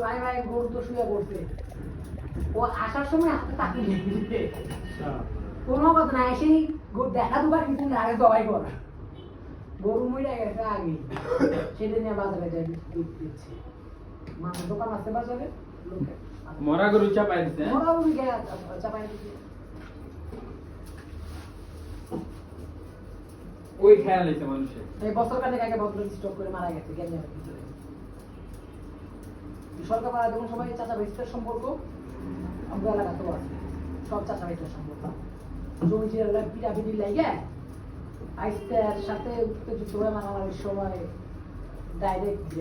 ভাই ভাই গরু তো শুয়ে পড়ছে ও আসার সময় হাতে তাকিয়ে দিয়েছে কোনো কথা না এসেই দেখা দুবার কিছু না আগে দবাই করা গরু মরে গেছে আগে সেটা নিয়ে বাজারে যাই দিচ্ছে মাংস দোকান আছে বাজারে লোকে মরা গরু চাপাই দিছে মরা গরু চাপাই দিচ্ছে ওই খেয়াল হইছে মানুষের এই বছর কানেক আগে ভদ্র স্টক করে মারা গেছে গ্যাঞ্জামের ভিতরে সরকার পাড়া যখন সবাই চাচা ভাইদের সম্পর্ক আমরা এলাকাতেও আছে সব চাচা ভাইদের সম্পর্ক জমি চিরা পিটাপিটি লাগে আইস্তার সাথে উত্তেজিত হয়ে মারামারির সময় ডাইরেক্ট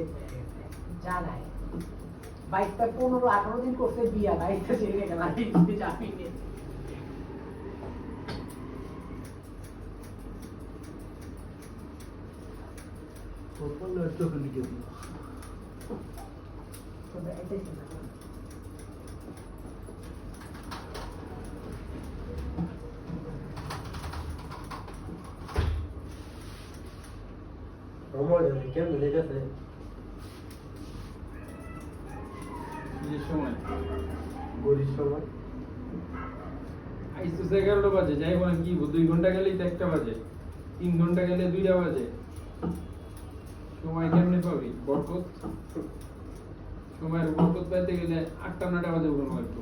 জানায় 22-15-18 দিন করছে বিয়া 22টা ছেড়ে গেল চাপি নিয়ে এই সময় গরিব সময় আইসো 11টা বাজে যাই বলেন কি 2 ঘন্টা গেলেই তো 1টা বাজে 3 ঘন্টা গেলে 2টা বাজে সময় কেমনে পাবি বরকত সময়ের বরকত পাইতে গেলে 8টা 9টা বাজে উঠুন একটু